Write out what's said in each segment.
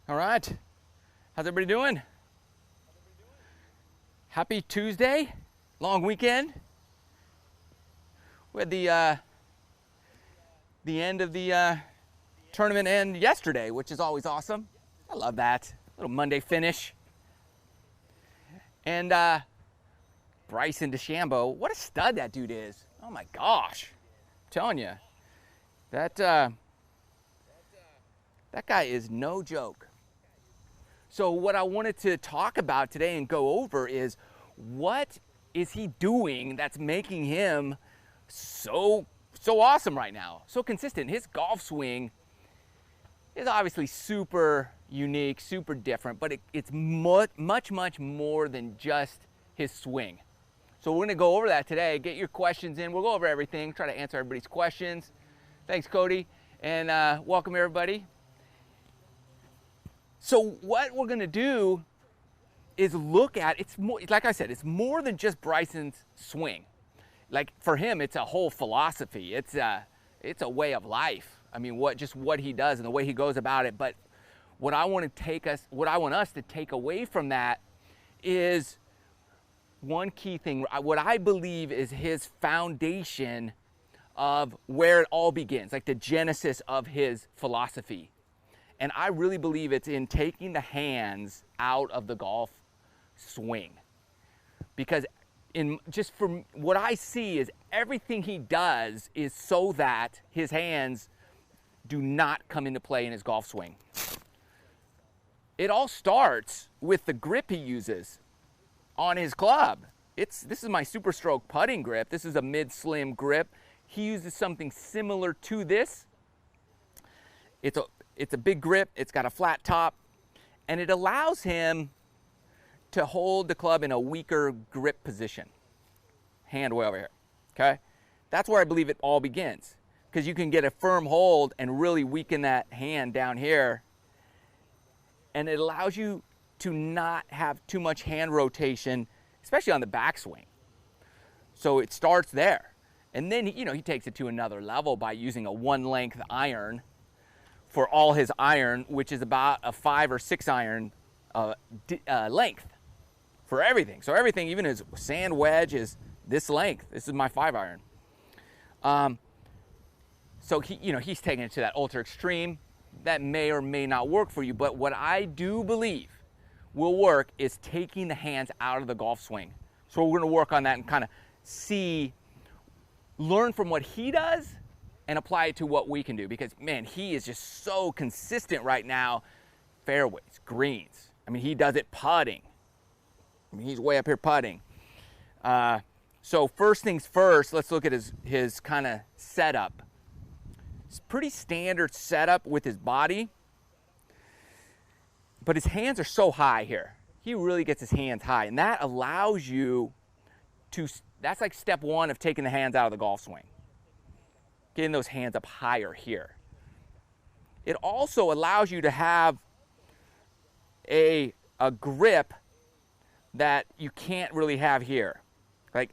All right. How's everybody doing? Happy Tuesday, long weekend. We had the end of the tournament end yesterday, which is always awesome. I love that. Little Monday finish. And Bryson DeChambeau, what a stud that dude is. Oh my gosh. I'm telling you. That guy is no joke. So what I wanted to talk about today and go over is, what is he doing that's making him so awesome right now, so consistent? His golf swing is obviously super unique, super different, but it's much more than just his swing. So we're gonna go over that today. Get your questions in. We'll go over everything, try to answer everybody's questions. Thanks, Cody, and welcome everybody. So what we're gonna do is look at, it's more, like I said, it's more than just Bryson's swing. Like for him, it's a whole philosophy. It's a way of life. I mean, what he does and the way he goes about it. But what I want us to take away from that is one key thing. What I believe is his foundation of where it all begins, like the genesis of his philosophy. And I really believe it's in taking the hands out of the golf swing. Because just from what I see is everything he does is so that his hands do not come into play in his golf swing. It all starts with the grip he uses on his club. This is my Super Stroke putting grip. This is a mid-slim grip. He uses something similar to this. It's a big grip, it's got a flat top, and it allows him to hold the club in a weaker grip position. Hand way over here, okay? That's where I believe it all begins, because you can get a firm hold and really weaken that hand down here, and it allows you to not have too much hand rotation, especially on the backswing. So it starts there. And then, he takes it to another level by using a 1-length iron for all his iron, which is about a 5 or 6 iron length for everything. So everything, even his sand wedge, is this length. This is my 5 iron. So he's taking it to that ultra extreme. That may or may not work for you, but what I do believe will work is taking the hands out of the golf swing. So we're gonna work on that and kind of learn from what he does and apply it to what we can do, because man, he is just so consistent right now. Fairways, greens. I mean, he does it putting. I mean, he's way up here putting. So first things first, let's look at his kind of setup. It's pretty standard setup with his body, but his hands are so high here. He really gets his hands high, and that allows you to, that's like step one of taking the hands out of the golf swing. Getting those hands up higher here. It also allows you to have a grip that you can't really have here. Like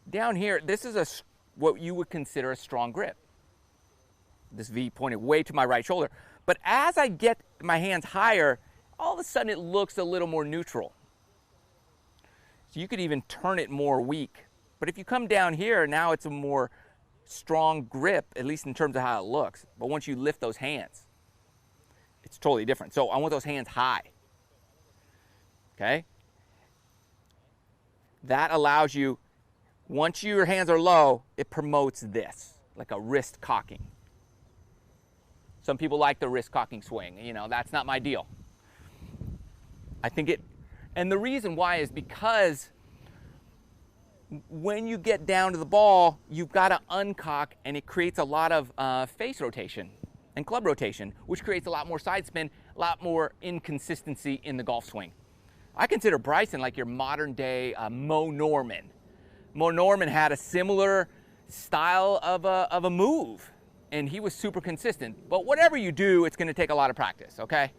down here, this is what you would consider a strong grip. This V pointed way to my right shoulder. But as I get my hands higher, all of a sudden it looks a little more neutral. So you could even turn it more weak. But if you come down here, now it's a more strong grip, at least in terms of how it looks. But once you lift those hands, it's totally different. So I want those hands high. Okay? That allows you, once your hands are low, it promotes this, like a wrist cocking. Some people like the wrist cocking swing. That's not my deal. I think and the reason why is because when you get down to the ball, you've got to uncock, and it creates a lot of face rotation and club rotation, which creates a lot more side spin, a lot more inconsistency in the golf swing. I consider Bryson like your modern day Mo Norman. Mo Norman had a similar style of a move, and he was super consistent. But whatever you do, it's going to take a lot of practice, okay?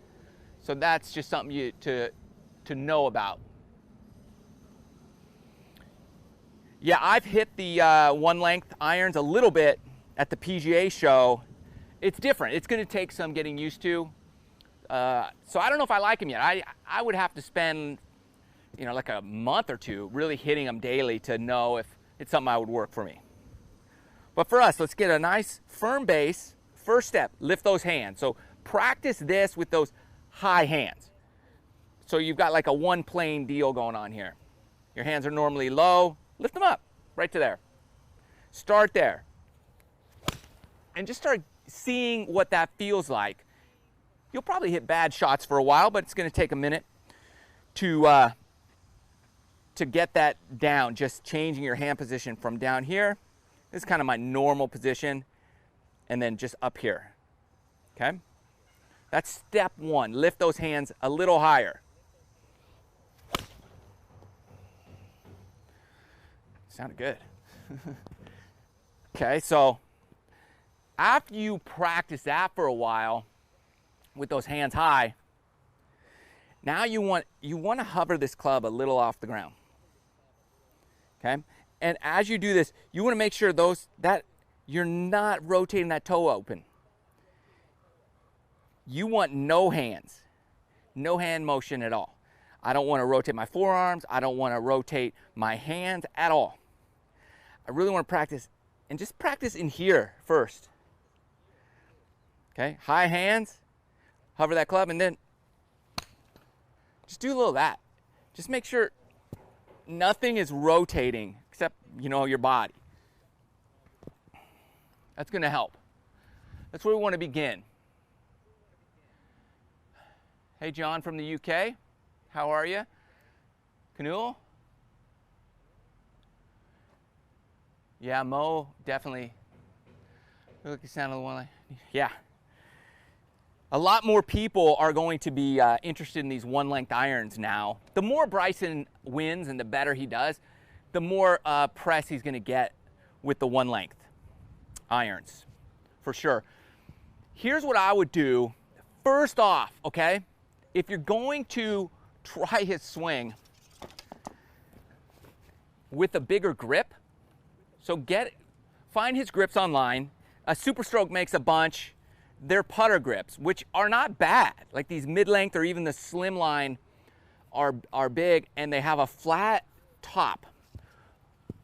So that's just something to know about. Yeah, I've hit the 1-length irons a little bit at the PGA show. It's different. It's going to take some getting used to. So I don't know if I like them yet. I would have to spend, you know, like a month or two really hitting them daily to know if it's something that would work for me. But for us, let's get a nice firm base. First step, lift those hands. So practice this with those high hands. So you've got like a one plane deal going on here. Your hands are normally low. Lift them up, right to there. Start there. And just start seeing what that feels like. You'll probably hit bad shots for a while, but it's going to take a minute to get that down. Just changing your hand position from down here. This is kind of my normal position. And then just up here. Okay? That's step one. Lift those hands a little higher. Sounded good. Okay, so after you practice that for a while with those hands high, now you want to hover this club a little off the ground. Okay? And as you do this, you want to make sure that you're not rotating that toe open. You want no hands, no hand motion at all. I don't want to rotate my forearms. I don't want to rotate my hands at all. I really want to practice, and just practice in here first. Okay, high hands, hover that club, and then just do a little of that. Just make sure nothing is rotating except, you know, your body. That's going to help. That's where we want to begin. Hey, John from the UK. How are you? Canul? Yeah, Mo, definitely. Look, you sound a little like, yeah. A lot more people are going to be interested in these one-length irons now. The more Bryson wins and the better he does, the more press he's going to get with the one-length irons, for sure. Here's what I would do. First off, okay, if you're going to try his swing with a bigger grip, so find his grips online. Super Stroke makes a bunch. They're putter grips, which are not bad. Like these mid-length or even the slim line are big, and they have a flat top.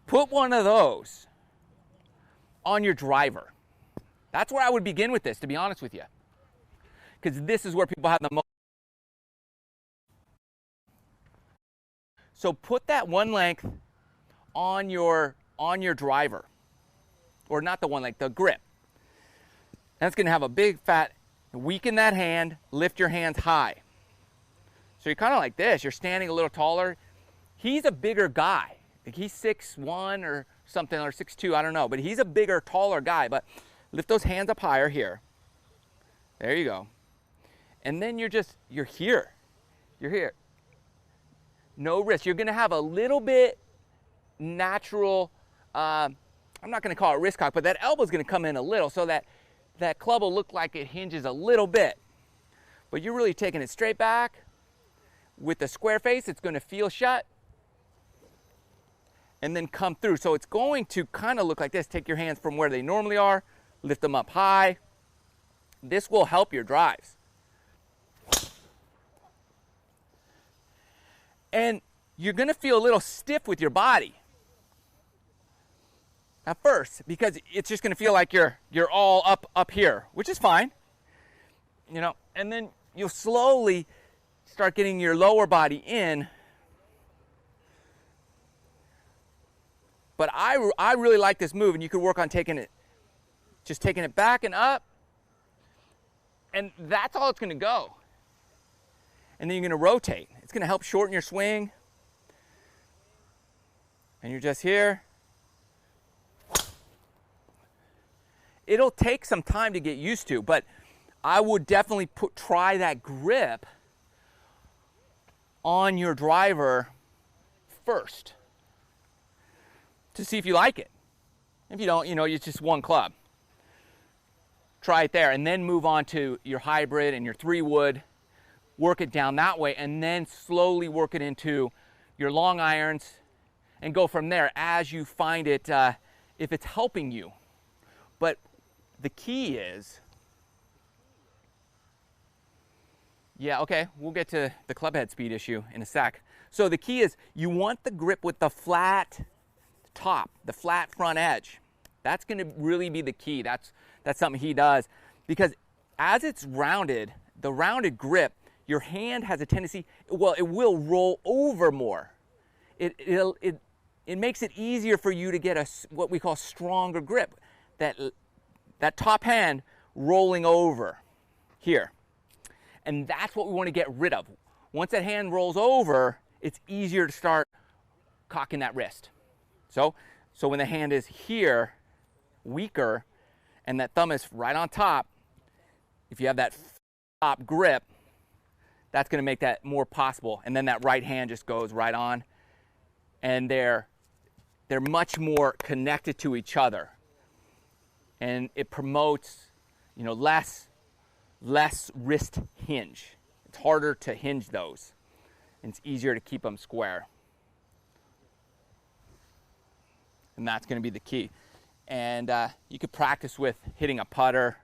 Put one of those on your driver. That's where I would begin with this, to be honest with you, because this is where people have the most. So put that one length on your driver, or not the one length, the grip. That's going to have a big fat, weaken that hand, lift your hands high. So you're kind of like this, you're standing a little taller. He's a bigger guy. Like he's 6'1" or something, or 6'2", I don't know, but he's a bigger, taller guy. But lift those hands up higher here. There you go. And then you're here. You're here. No risk. You're going to have a little bit natural, I'm not going to call it wrist cock, but that elbow's going to come in a little so that club will look like it hinges a little bit. But you're really taking it straight back. With the square face, it's going to feel shut and then come through. So it's going to kind of look like this. Take your hands from where they normally are, lift them up high. This will help your drives. And you're going to feel a little stiff with your body at first, because it's just going to feel like you're all up here, which is fine, you know. And then you'll slowly start getting your lower body in. But I really like this move, and you could work on taking it back and up, and that's all it's going to go. And then you're going to rotate. It's going to help shorten your swing. And you're just here. It'll take some time to get used to, but I would definitely try that grip on your driver first to see if you like it. If you don't, you know, it's just one club. Try it there, and then move on to your hybrid and your 3-wood. Work it down that way, and then slowly work it into your long irons and go from there as you find it, if it's helping you. But the key is Yeah, okay, we'll get to the club head speed issue in a sec. So the key is you want the grip with the flat top, the flat front edge. That's going to really be the key. That's something he does, because as it's rounded, the rounded grip, your hand has a tendency, well, it will roll over more. It makes it easier for you to get what we call stronger grip. That top hand rolling over here. And that's what we want to get rid of. Once that hand rolls over, it's easier to start cocking that wrist. So when the hand is here, weaker, and that thumb is right on top, if you have that top grip, that's going to make that more possible. And then that right hand just goes right on, and they're much more connected to each other. And it promotes, less wrist hinge. It's harder to hinge those, and it's easier to keep them square. And that's going to be the key. And you could practice with hitting a putter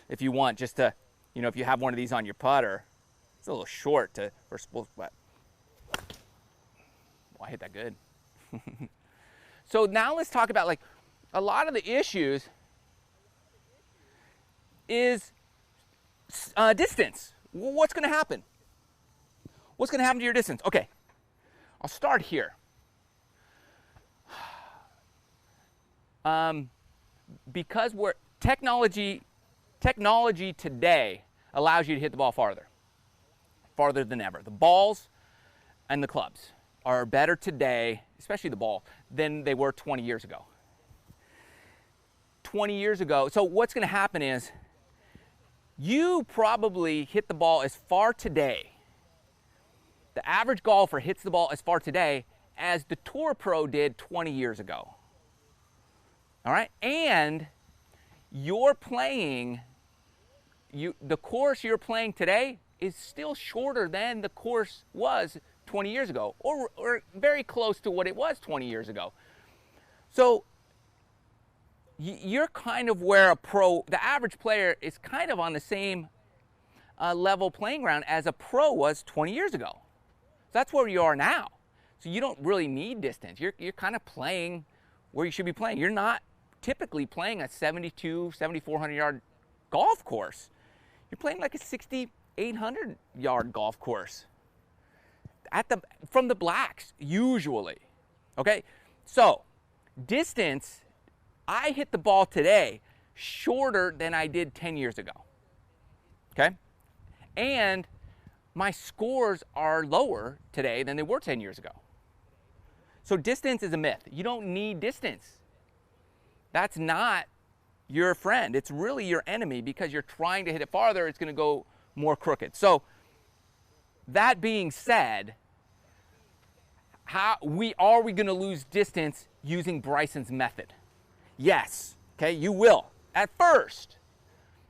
if you want, just to, if you have one of these on your putter. It's a little short for split, but I hit that good. So now let's talk about, like, a lot of the issues is distance. What's going to happen? What's going to happen to your distance? Okay, I'll start here. Because technology today allows you to hit the ball farther than ever. The balls and the clubs are better today, especially the ball, than they were 20 years ago. 20 years ago, so what's going to happen is you probably hit the ball as far today. The average golfer hits the ball as far today as the Tour Pro did 20 years ago. All right? And you're playing, the course you're playing today is still shorter than the course was 20 years ago, or very close to what it was 20 years ago. So you're kind of where the average player is kind of on the same level playing ground as a pro was 20 years ago. So that's where you are now. So you don't really need distance. You're kind of playing where you should be playing. You're not typically playing a 7,400 yard golf course. You're playing like a 6,800 yard golf course from the blacks, usually. Okay, so distance, I hit the ball today shorter than I did 10 years ago. Okay, and my scores are lower today than they were 10 years ago. So distance is a myth. You don't need distance. That's not your friend. It's really your enemy, because you're trying to hit it farther, it's going to go more crooked. So that being said, are we going to lose distance using Bryson's method? Yes. Okay, you will. At first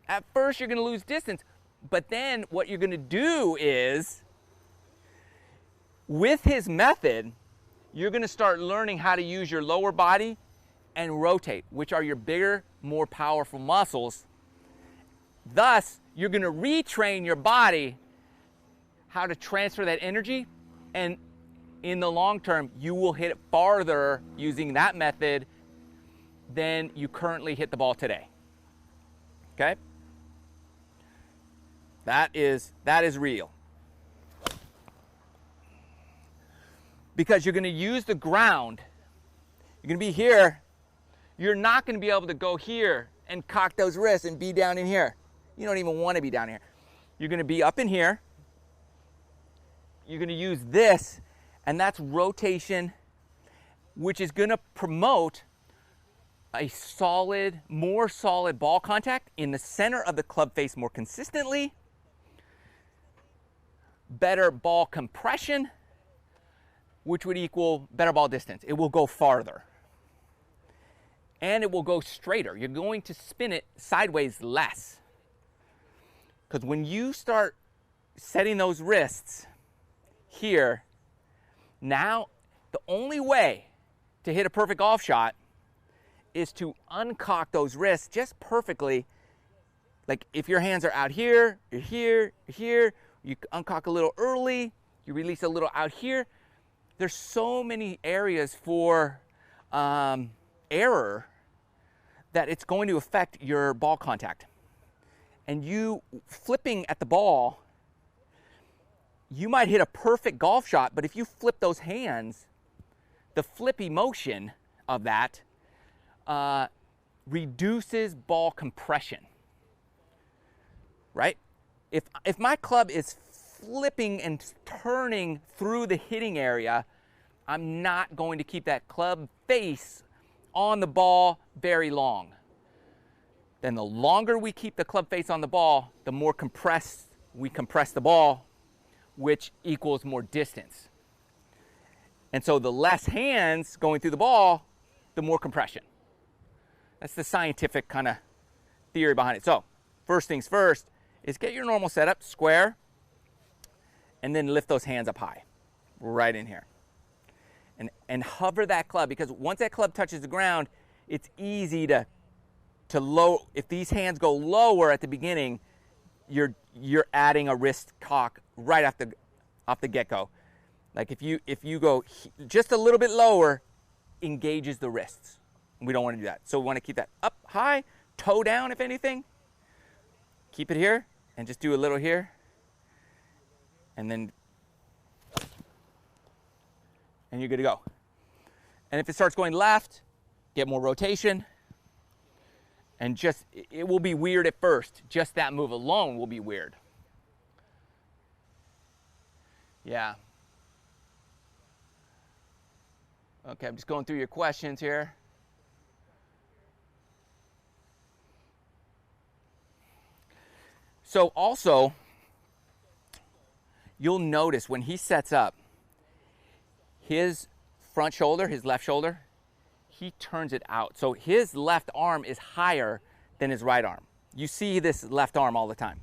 you're going to lose distance, but then what you're going to do is, with his method, you're going to start learning how to use your lower body and rotate, which are your bigger, more powerful muscles. Thus, you're going to retrain your body how to transfer that energy, and in the long term, you will hit it farther using that method than you currently hit the ball today. Okay? That is real. Because you're going to use the ground. You're going to be here. You're not going to be able to go here and cock those wrists and be down in here. You don't even want to be down here. You're going to be up in here. You're going to use this, and that's rotation, which is going to promote a more solid ball contact in the center of the club face more consistently, better ball compression, which would equal better ball distance. It will go farther. And it will go straighter. You're going to spin it sideways less. Because when you start setting those wrists here, now the only way to hit a perfect golf shot is to uncock those wrists just perfectly. Like if your hands are out here, you're here, you're here, You uncock a little early, you release a little out here. There's so many areas for error that it's going to affect your ball contact. And you flipping at the ball, you might hit a perfect golf shot, but if you flip those hands, the flippy motion of that reduces ball compression, right? If my club is flipping and turning through the hitting area, I'm not going to keep that club face on the ball very long. Then the longer we keep the club face on the ball, the more compressed we compress the ball, which equals more distance. And so the less hands going through the ball, the more compression. That's the scientific kind of theory behind it. So first things first is get your normal setup, square, and then lift those hands up high, right in here. And hover that club, because once that club touches the ground, it's easy to low. If these hands go lower at the beginning, you're adding a wrist cock right off the get-go. Like if you go just a little bit lower, engages the wrists. We don't want to do that. So we want to keep that up high, toe down if anything. Keep it here and just do a little here. And then you're good to go. And if it starts going left, get more rotation. And just, it will be weird at first. Just that move alone will be weird. Yeah. Okay, I'm just going through your questions here. So also, you'll notice when he sets up, his front shoulder, his left shoulder, he turns it out. So his left arm is higher than his right arm. You see this left arm all the time.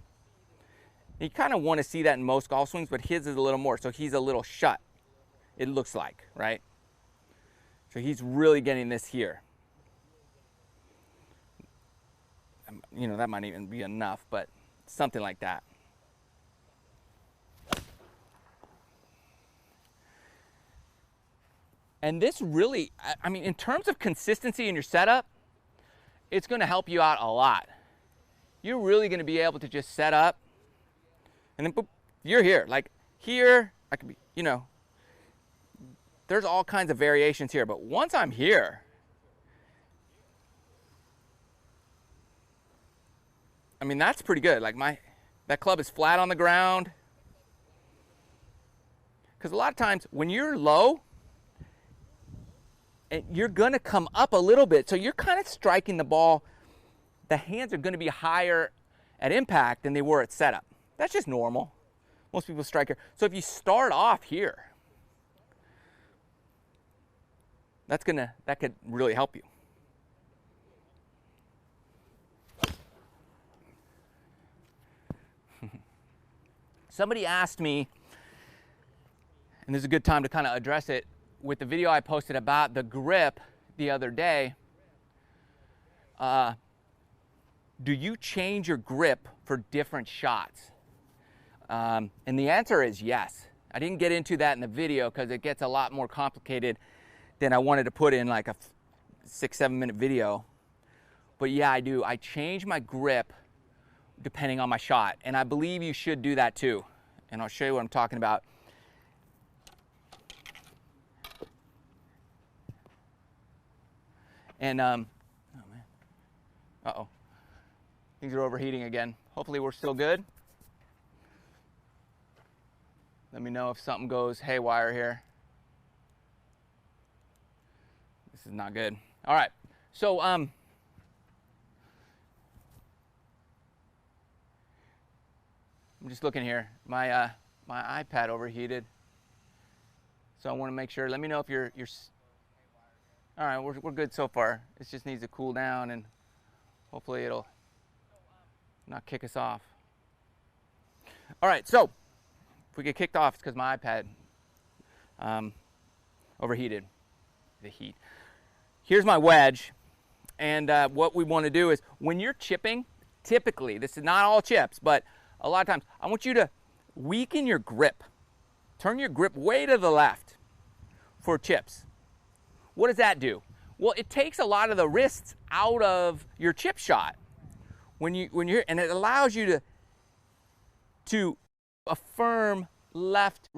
You kind of want to see that in most golf swings, but his is a little more. So he's a little shut, it looks like, right? So he's really getting this here. You know, that might even be enough, but something like that. And this really, I mean, in terms of consistency in your setup, it's going to help you out a lot. You're really going to be able to just set up, and then boop, you're here. Like here, I could be, you know, there's all kinds of variations here, but once I'm here, I mean, that's pretty good. Like that club is flat on the ground. Because a lot of times when you're low, and you're going to come up a little bit. So you're kind of striking the ball. The hands are going to be higher at impact than they were at setup. That's just normal. Most people strike here. So if you start off here, that could really help you. Somebody asked me, and this is a good time to kind of address it, with the video I posted about the grip the other day. Do you change your grip for different shots? And the answer is yes. I didn't get into that in the video because it gets a lot more complicated than I wanted to put in like a 6-7 minute video. But yeah, I do. I change my grip depending on my shot. And I believe you should do that too. And I'll show you what I'm talking about. And, oh man, uh-oh, things are overheating again. Hopefully we're still good. Let me know if something goes haywire here. This is not good. All right, so, I'm just looking here. My iPad overheated. So I want to make sure, let me know if you're all right, we're good so far. It just needs to cool down and hopefully it'll not kick us off. All right, so if we get kicked off, it's because my iPad overheated, the heat. Here's my wedge, and what we want to do is when you're chipping, typically, this is not all chips, but a lot of times, I want you to weaken your grip. Turn your grip way to the left for chips. What does that do? Well, it takes a lot of the wrists out of your chip shot and it allows you to a firm left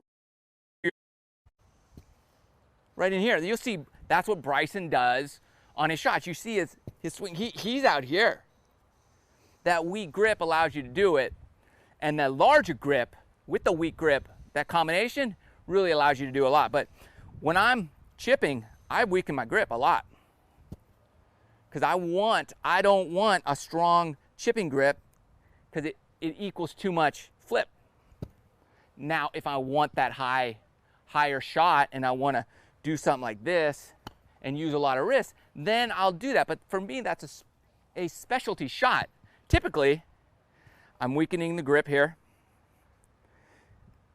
right in here. You'll see that's what Bryson does on his shots. You see his swing, he's out here. That weak grip allows you to do it, and that larger grip with the weak grip, that combination really allows you to do a lot. But when I'm chipping, I weaken my grip a lot because I don't want a strong chipping grip because it equals too much flip. Now, if I want that higher shot and I want to do something like this and use a lot of wrist, then I'll do that. But for me, that's a specialty shot. Typically, I'm weakening the grip here,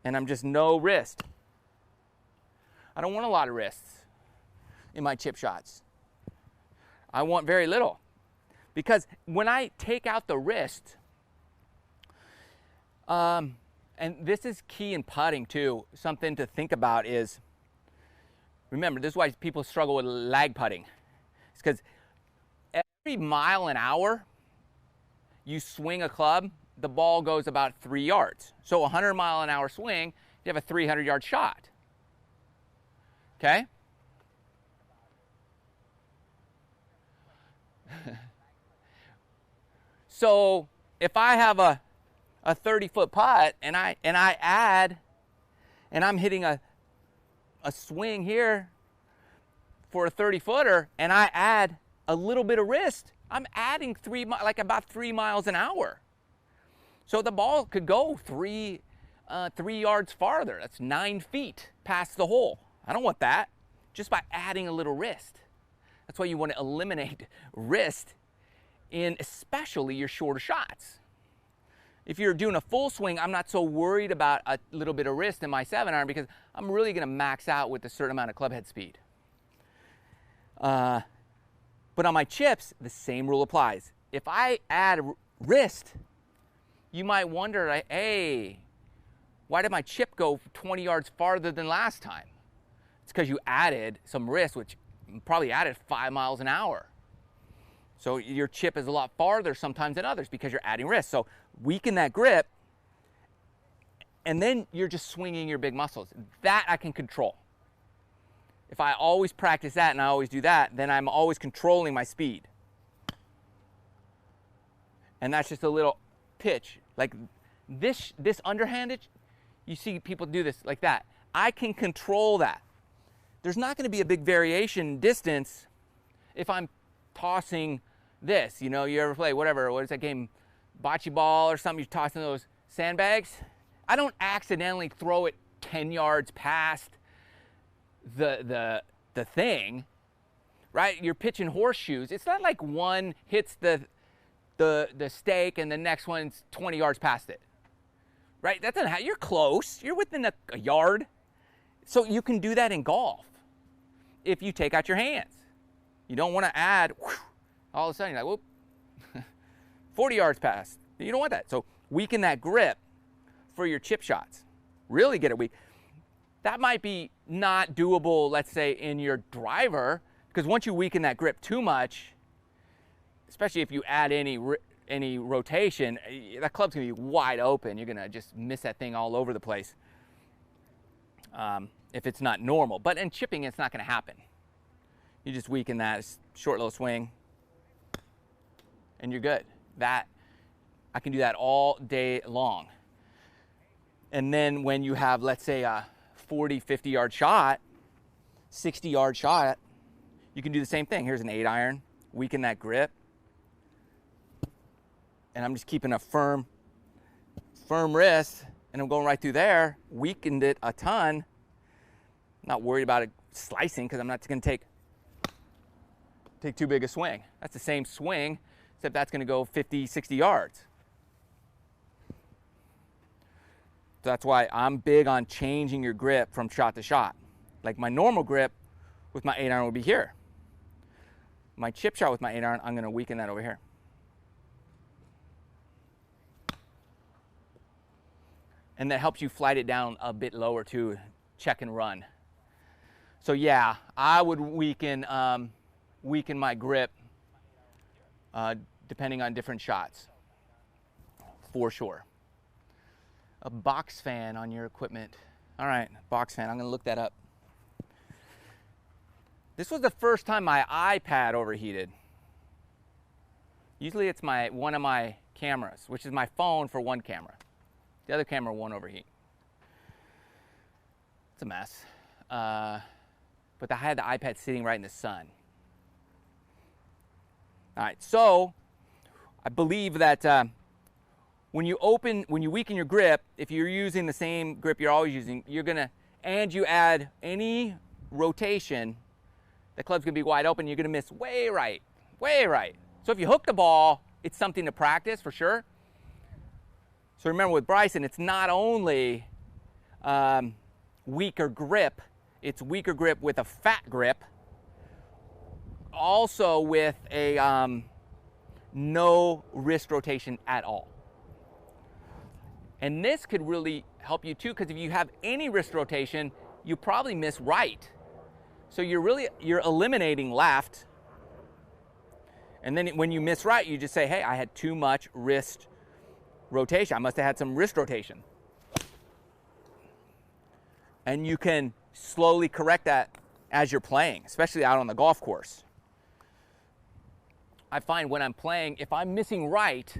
and I'm just no wrist. I don't want a lot of wrists in my chip shots. I want very little. Because when I take out the wrist, and this is key in putting too, something to think about is, remember, this is why people struggle with lag putting. It's because every mile an hour, you swing a club, the ball goes about 3 yards. So a 100-mile-an-hour swing, you have a 300-yard shot. Okay? So if I have a 30-foot putt and I add, and I'm hitting a swing here for a 30-footer, and I add a little bit of wrist, I'm adding about 3 miles an hour. So the ball could go 3 yards farther. That's 9 feet past the hole. I don't want that, just by adding a little wrist. That's why you want to eliminate wrist in especially your shorter shots. If you're doing a full swing, I'm not so worried about a little bit of wrist in my 7-iron because I'm really going to max out with a certain amount of club head speed. But on my chips, the same rule applies. If I add wrist, you might wonder, hey, why did my chip go 20 yards farther than last time? It's because you added some wrist, which probably added 5 miles an hour. So your chip is a lot farther sometimes than others because you're adding wrist. So weaken that grip, and then you're just swinging your big muscles. That I can control. If I always practice that and I always do that, then I'm always controlling my speed. And that's just a little pitch. Like this underhanded, you see people do this like that. I can control that. There's not going to be a big variation in distance if I'm tossing this. You know, you ever play what is that game, bocce ball or something, you're tossing those sandbags? I don't accidentally throw it 10 yards past the thing, right? You're pitching horseshoes. It's not like one hits the stake and the next one's 20 yards past it, right? That doesn't happen. You're close. You're within a yard. So you can do that in golf if you take out your hands. You don't want to add, all of a sudden you're like, whoop, 40 yards past. You don't want that. So weaken that grip for your chip shots. Really get it weak. That might be not doable, let's say, in your driver, because once you weaken that grip too much, especially if you add any rotation, that club's going to be wide open. You're going to just miss that thing all over the place if it's not normal. But in chipping, it's not going to happen. You just weaken that short little swing, and you're good. That I can do that all day long. And then when you have, let's say, a 40, 50-yard shot, 60-yard shot, you can do the same thing. Here's an 8-iron, weaken that grip, and I'm just keeping a firm wrist, and I'm going right through there, weakened it a ton. Not worried about it slicing because I'm not going to take too big a swing. That's the same swing, except that's going to go 50, 60 yards. So that's why I'm big on changing your grip from shot to shot. Like my normal grip with my 8-iron would be here. My chip shot with my 8-iron, I'm going to weaken that over here. And that helps you flight it down a bit lower too, check and run. So yeah, I would weaken my grip depending on different shots, for sure. A box fan on your equipment. All right, box fan, I'm gonna look that up. This was the first time my iPad overheated. Usually it's one of my cameras, which is my phone for one camera. The other camera won't overheat. It's a mess. But I had the iPad sitting right in the sun. All right, so I believe that when you weaken your grip, if you're using the same grip you're always using, and you add any rotation, the club's gonna be wide open, you're gonna miss way right, way right. So if you hook the ball, it's something to practice for sure. So remember with Bryson, it's not only weaker grip, it's weaker grip with a fat grip, also with a no wrist rotation at all. And this could really help you too, because if you have any wrist rotation, you probably miss right. So you're eliminating left. And then when you miss right, you just say, hey, I had too much wrist rotation. I must have had some wrist rotation. And you can slowly correct that as you're playing, especially out on the golf course. I find when I'm playing, if I'm missing right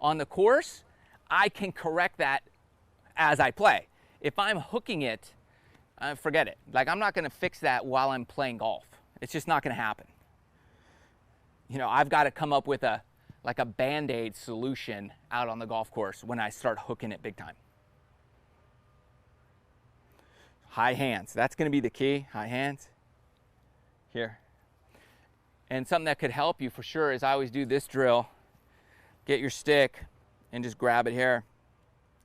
on the course, I can correct that as I play. If I'm hooking it, forget it. Like, I'm not gonna fix that while I'm playing golf. It's just not gonna happen. You know, I've got to come up with a Band-Aid solution out on the golf course when I start hooking it big time. High hands, that's gonna be the key, high hands. Here. And something that could help you for sure is I always do this drill. Get your stick and just grab it here,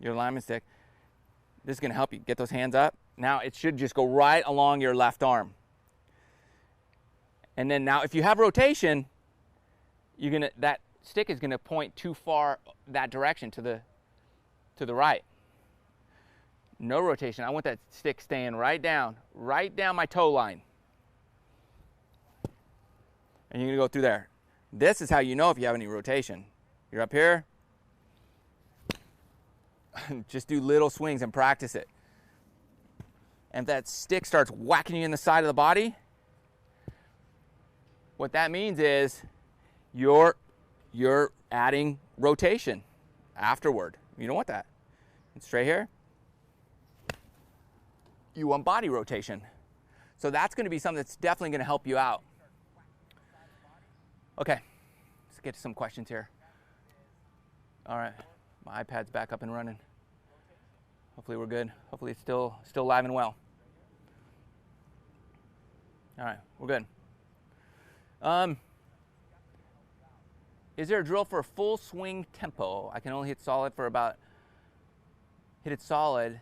your alignment stick. This is gonna help you get those hands up. Now it should just go right along your left arm. And then now if you have rotation, that stick is gonna point too far that direction to the right. No rotation. I want that stick staying right down my toe line. And you're gonna go through there. This is how you know if you have any rotation. You're up here. Just do little swings and practice it. And if that stick starts whacking you in the side of the body, what that means is you're adding rotation afterward. You don't want that. It's straight here. You want body rotation. So that's going to be something that's definitely going to help you out. Okay, let's get to some questions here. All right, my iPad's back up and running. Hopefully we're good. Hopefully it's still live and well. All right, we're good. Is there a drill for a full swing tempo? I can only hit it solid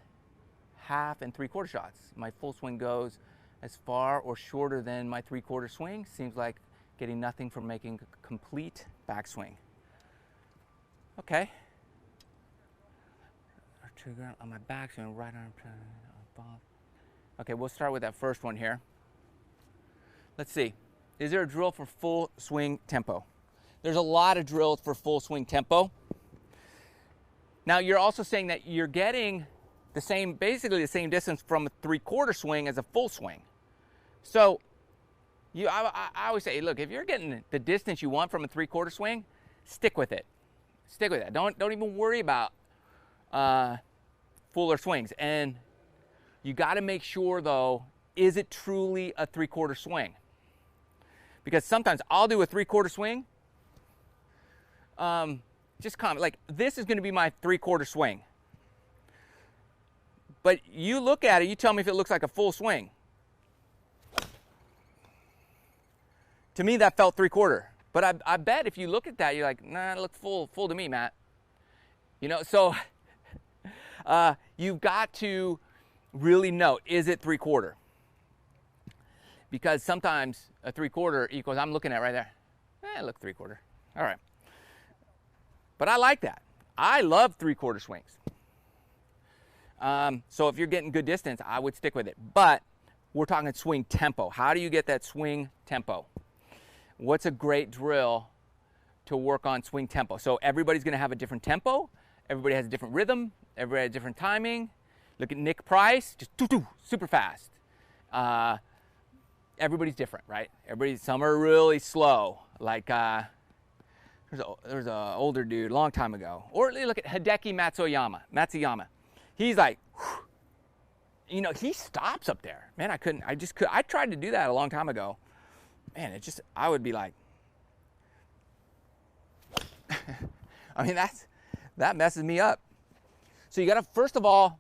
half and 3/4 shots. My full swing goes as far or shorter than my 3/4 swing. Seems like getting nothing from making a complete backswing. Okay. Trigger on my backswing, right arm above. Okay, we'll start with that first one here. Let's see. Is there a drill for full swing tempo? There's a lot of drills for full swing tempo. Now you're also saying that you're getting basically the same distance from a 3/4 swing as a full swing. So I always say, look, if you're getting the distance you want from a 3/4 swing, stick with it. Stick with it. Don't even worry about fuller swings. And you got to make sure though, is it truly a 3/4 swing? Because sometimes I'll do a 3/4 swing. Just comment like this is going to be my 3/4 swing. But you look at it, you tell me if it looks like a full swing. To me, that felt 3/4. But I bet if you look at that, you're like, nah, it looks full to me, Matt. You know, so you've got to really know, is it 3/4? Because sometimes a 3/4 equals, I'm looking at right there. It looked 3/4. All right. But I like that. I love 3/4 swings. So if you're getting good distance, I would stick with it. But we're talking swing tempo. How do you get that swing tempo? What's a great drill to work on swing tempo? So everybody's going to have a different tempo. Everybody has a different rhythm. Everybody has different timing. Look at Nick Price, just super fast. Everybody's different, right? Some are really slow. Like there's an older dude a long time ago. Or look at Hideki Matsuyama. He's like, you know, he stops up there. Man, I tried to do that a long time ago. Man, I would be like, I mean, that messes me up. So you gotta, first of all,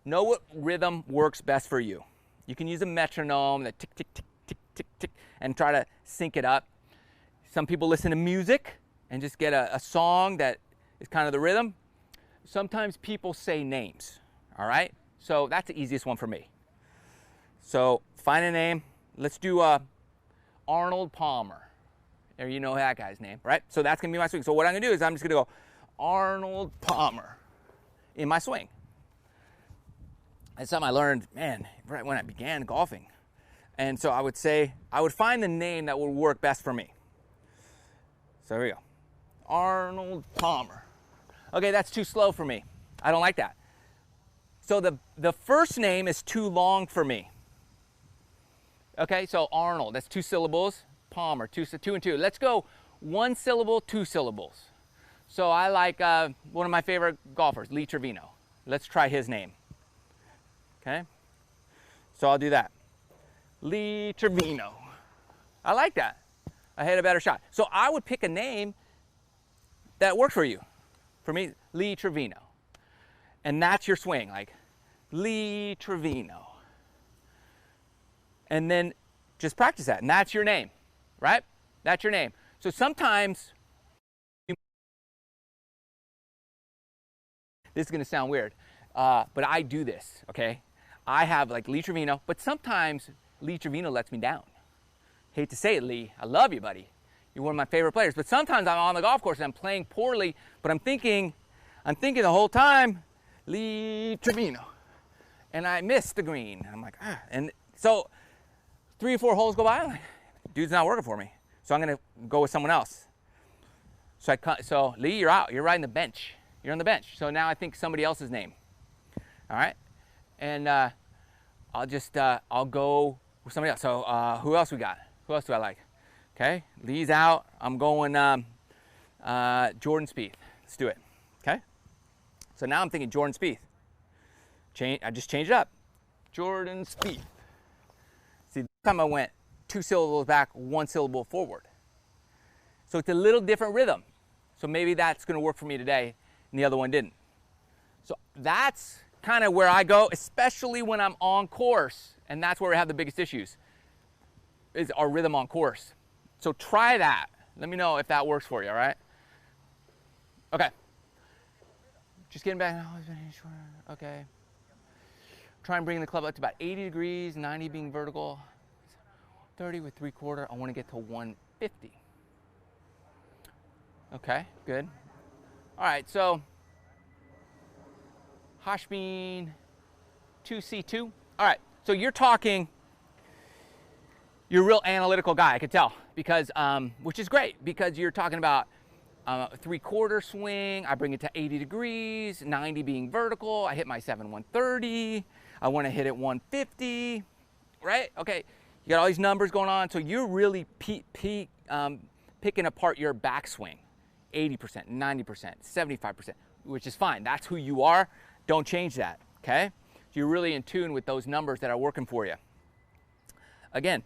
know what rhythm works best for you. You can use a metronome, that tick, tick, tick, tick, tick, tick, and try to sync it up. Some people listen to music and just get a song that is kind of the rhythm. Sometimes people say names, all right? So that's the easiest one for me. So find a name. Let's do Arnold Palmer. There, you know that guy's name, right? So that's gonna be my swing. So what I'm gonna do is I'm just gonna go Arnold Palmer in my swing. That's something I learned, man, right when I began golfing. And so I would find the name that would work best for me. So here we go. Arnold Palmer. Okay, that's too slow for me. I don't like that. So the first name is too long for me. Okay, so Arnold, that's 2 syllables. Palmer, 2 and 2. Let's go 1 syllable, 2 syllables. So I like one of my favorite golfers, Lee Trevino. Let's try his name. Okay, so I'll do that. Lee Trevino. I like that. I had a better shot. So I would pick a name that works for you. For me, Lee Trevino. And that's your swing, like Lee Trevino. And then just practice that, and that's your name, right? That's your name. So sometimes, this is gonna sound weird, but I do this, okay? I have like Lee Trevino, but sometimes Lee Trevino lets me down. Hate to say it, Lee, I love you, buddy. You're one of my favorite players, but sometimes I'm on the golf course and I'm playing poorly, but I'm thinking the whole time, Lee Trevino. And I miss the green. I'm like, ah. And so 3 or 4 holes go by, I'm like, dude's not working for me. So I'm gonna go with someone else. So Lee, you're out. You're riding the bench. You're on the bench. So now I think somebody else's name. All right? And I'll go with somebody else. So who else we got? Who else do I like? Okay, Lee's out. I'm going Jordan Spieth. Let's do it. Okay. So now I'm thinking Jordan Spieth. I just changed it up. Jordan Spieth. See, this time I went 2 syllables back, 1 syllable forward. So it's a little different rhythm. So maybe that's going to work for me today, and the other one didn't. So that's kind of where I go, especially when I'm on course, and that's where we have the biggest issues, is our rhythm on course. So try that. Let me know if that works for you, all right? Okay. Just getting back. Okay. Try and bring the club up to about 80 degrees, 90 being vertical, 30 with 3/4. I want to get to 150. Okay, good. All right, so Hashbeen 2C2. All right, so you're a real analytical guy, I could tell, because which is great, because you're talking about a 3/4 swing. I bring it to 80 degrees, 90 being vertical. I hit my 130. I want to hit it 150, right? Okay, you got all these numbers going on, so you're really picking apart your backswing, 80%, 90%, 75%, which is fine. That's who you are. Don't change that, okay? So you're really in tune with those numbers that are working for you. Again,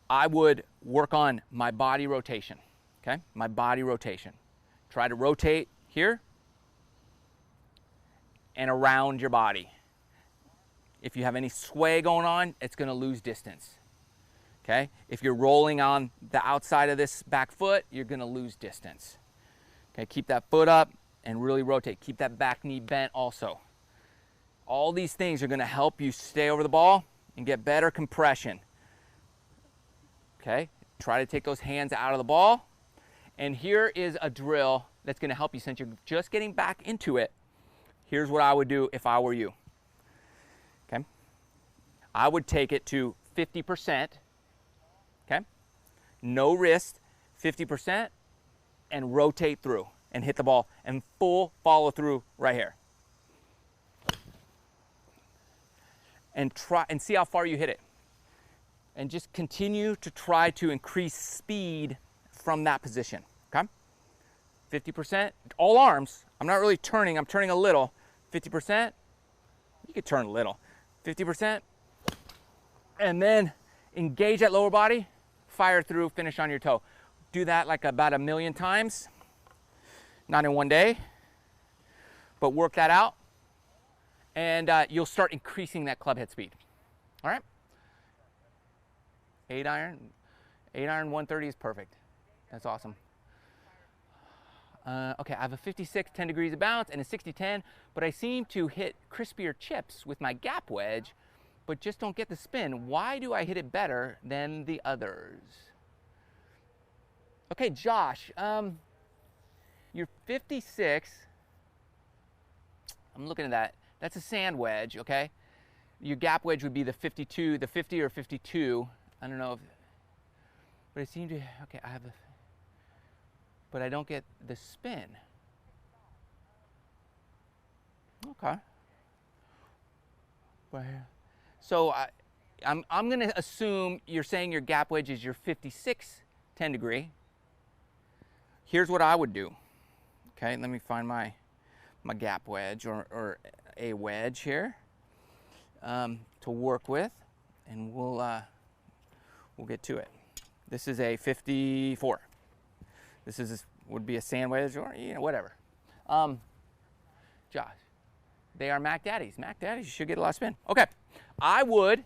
I would work on my body rotation, okay? My body rotation. Try to rotate here and around your body. If you have any sway going on, it's going to lose distance, okay? If you're rolling on the outside of this back foot, you're going to lose distance. Okay, keep that foot up and really rotate. Keep that back knee bent also. All these things are going to help you stay over the ball and get better compression. Okay, try to take those hands out of the ball. And here is a drill that's going to help you since you're just getting back into it. here's what I would do if I were you. Okay? I would take it to 50%. Okay? No wrist, 50%, and rotate through and hit the ball and full follow through right here. And try and see how far you hit it. And just continue to try to increase speed from that position. Okay? 50%, all arms. I'm not really turning, I'm turning a little. 50%, you could turn a little. 50%, and then engage that lower body, fire through, finish on your toe. Do that like about 1,000,000 times. Not in one day, but work that out, and you'll start increasing that club head speed. All right? 8 iron 130 is perfect. That's awesome. Okay, I have a 56, 10 degrees of bounce, and a 60-10, but I seem to hit crispier chips with my gap wedge, but just don't get the spin. Why do I hit it better than the others? Okay, Josh, you're 56. I'm looking at that. That's a sand wedge, okay? Your gap wedge would be the 52, the 50 or 52. I don't know if, but I seem to, okay, I have a, but I don't get the spin. Okay. Right here. So I'm going to assume you're saying your gap wedge is your 56 10 degree. Here's what I would do. Okay, let me find my gap wedge or a wedge here to work with, and we'll get to it. This is a 54. This would be a sand wedge or, you know, whatever. Josh, they are Mac Daddies. Mac Daddies, you should get a lot of spin. Okay, I would,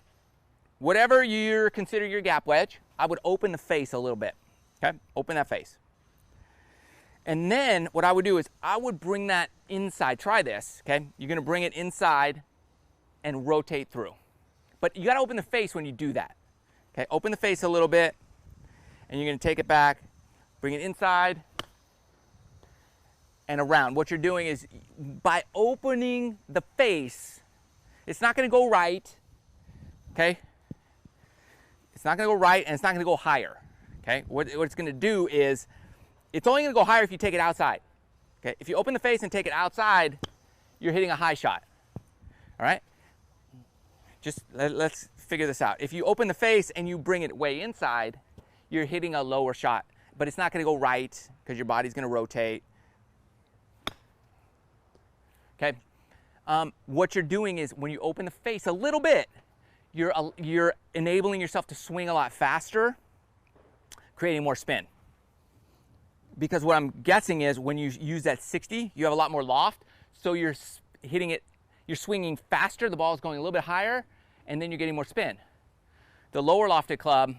whatever you consider your gap wedge, I would open the face a little bit. Okay, open that face. And then what I would do is I would bring that inside. Try this, okay? You're gonna bring it inside and rotate through. But you gotta open the face when you do that. Okay, open the face a little bit, and you're gonna take it back, bring it inside and around. What you're doing is by opening the face, it's not gonna go right, okay? It's not gonna go right, and it's not gonna go higher, okay? What it's gonna do is, it's only gonna go higher if you take it outside, okay? If you open the face and take it outside, you're hitting a high shot, all right? Just let's figure this out. If you open the face and you bring it way inside, you're hitting a lower shot, but it's not gonna go right because your body's gonna rotate. Okay, what you're doing is when you open the face a little bit, you're enabling yourself to swing a lot faster, creating more spin. Because what I'm guessing is when you use that 60, you have a lot more loft, so you're hitting it, you're swinging faster, the ball is going a little bit higher, and then you're getting more spin. The lower lofted club,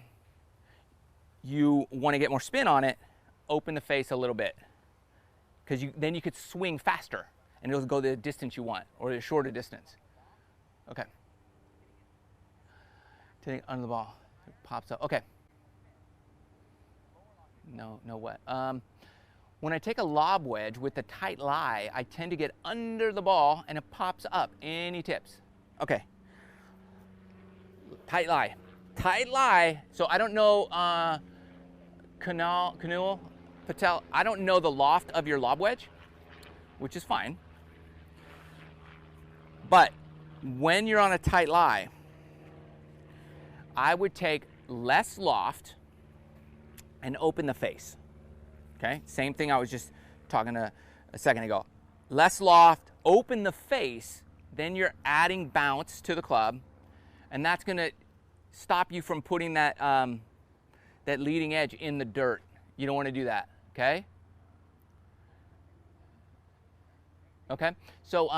you want to get more spin on it, open the face a little bit, because then you could swing faster, and it'll go the distance you want, or the shorter distance. Okay. Take under the ball, it pops up. Okay. No what? When I take a lob wedge with a tight lie, I tend to get under the ball and it pops up. Any tips? Okay. Tight lie. Tight lie. So I don't know, Kanal, Patel, I don't know the loft of your lob wedge, which is fine. But when you're on a tight lie, I would take less loft and open the face. Okay, same thing I was just talking a second ago. Less loft, open the face, then you're adding bounce to the club, and that's gonna stop you from putting that that leading edge in the dirt. You don't want to do that. Okay. Okay. So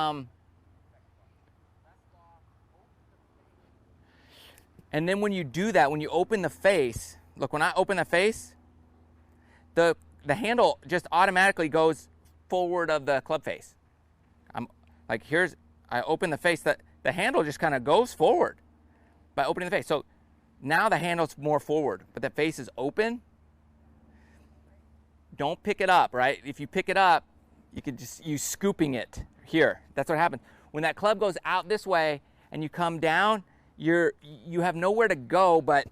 and then when you do that, when you open the face, look, when I open the face, the handle just automatically goes forward of the club face. I'm like, I open the face, the handle just kind of goes forward by opening the face. So now the handle's more forward, but the face is open. Don't pick it up, right? If you pick it up, you could just use scooping it here. That's what happens. When that club goes out this way and you come down, you have nowhere to go but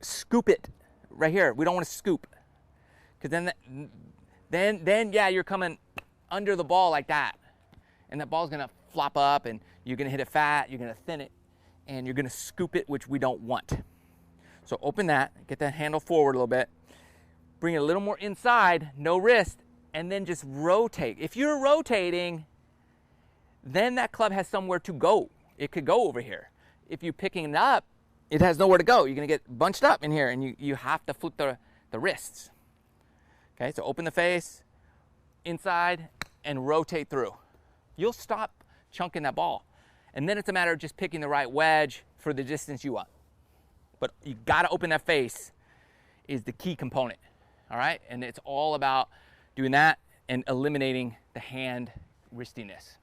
scoop it right here. We don't want to scoop, because then yeah, you're coming under the ball like that, and that ball's gonna flop up, and you're gonna hit it fat, you're gonna thin it, and you're gonna scoop it, which we don't want. So open that, get that handle forward a little bit, bring it a little more inside, no wrist, and then just rotate. If you're rotating, then that club has somewhere to go. It could go over here. If you're picking it up, it has nowhere to go. You're gonna get bunched up in here, and you have to flip the wrists. Okay, so open the face, inside, and rotate through. You'll stop chunking that ball. And then it's a matter of just picking the right wedge for the distance you want. But you gotta open that face is the key component, all right? And it's all about doing that and eliminating the hand wristiness.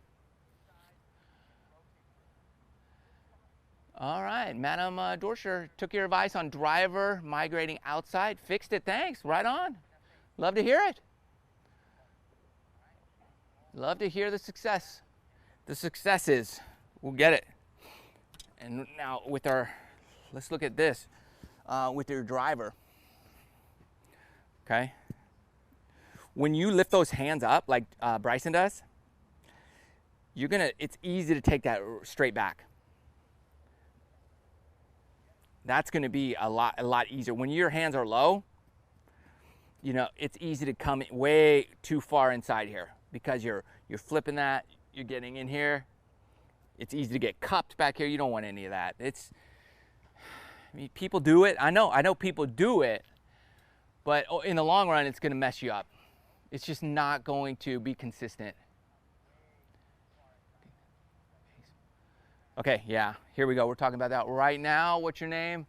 All right, Madam Dorscher took your advice on driver migrating outside, fixed it, thanks, right on. Love to hear it. Love to hear the success. The successes, we'll get it. And now with our, let's look at this, with your driver, okay? When you lift those hands up like Bryson does, it's easy to take that straight back. That's gonna be a lot easier. When your hands are low, you know, it's easy to come way too far inside here because you're flipping that, you're getting in here. It's easy to get cupped back here. You don't want any of that. I mean, people do it. I know people do it, but in the long run, it's gonna mess you up. It's just not going to be consistent. Okay, yeah, here we go. We're talking about that right now. What's your name?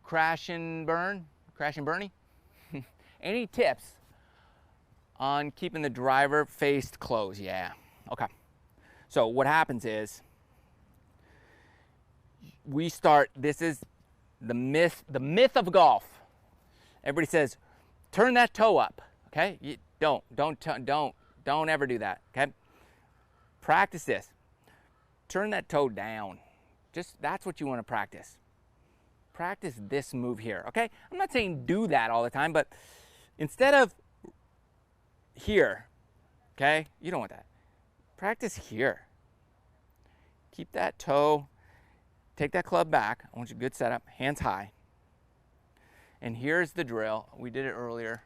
Crash and Bernie? Any tips on keeping the driver faced closed? Yeah, okay. So what happens is this is the myth of golf. Everybody says, turn that toe up, okay? Don't ever do that, okay? Practice this. Turn that toe down. That's what you want to practice. Practice this move here, okay? I'm not saying do that all the time, but instead of here, okay? You don't want that. Practice here. Keep that toe, take that club back. I want you good setup, hands high. And here's the drill. We did it earlier.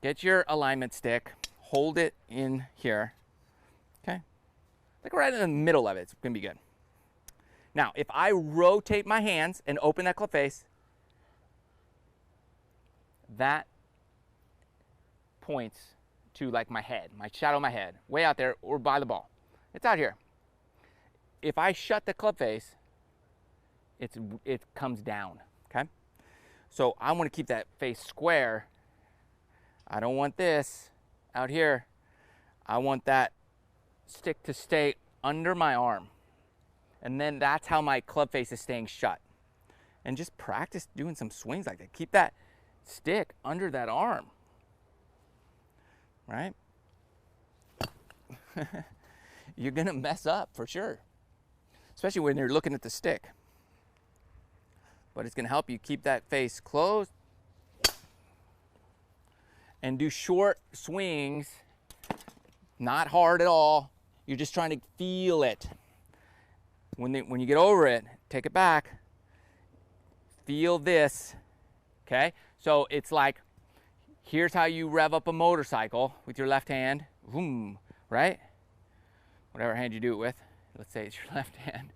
Get your alignment stick, hold it in here, okay? Like right in the middle of it, it's gonna be good. Now, if I rotate my hands and open that club face, that points to like my head, my shadow of my head, way out there or by the ball. It's out here. If I shut the club face, it comes down, okay? So I want to keep that face square. I don't want this out here. I want that stick to stay under my arm. And then that's how my club face is staying shut. And just practice doing some swings like that. Keep that stick under that arm, right? You're gonna mess up for sure, especially when you're looking at the stick. But it's gonna help you keep that face closed and do short swings, not hard at all. You're just trying to feel it. When you get over it, take it back. Feel this, okay? So it's like, here's how you rev up a motorcycle with your left hand, boom, right? Whatever hand you do it with. Let's say it's your left hand.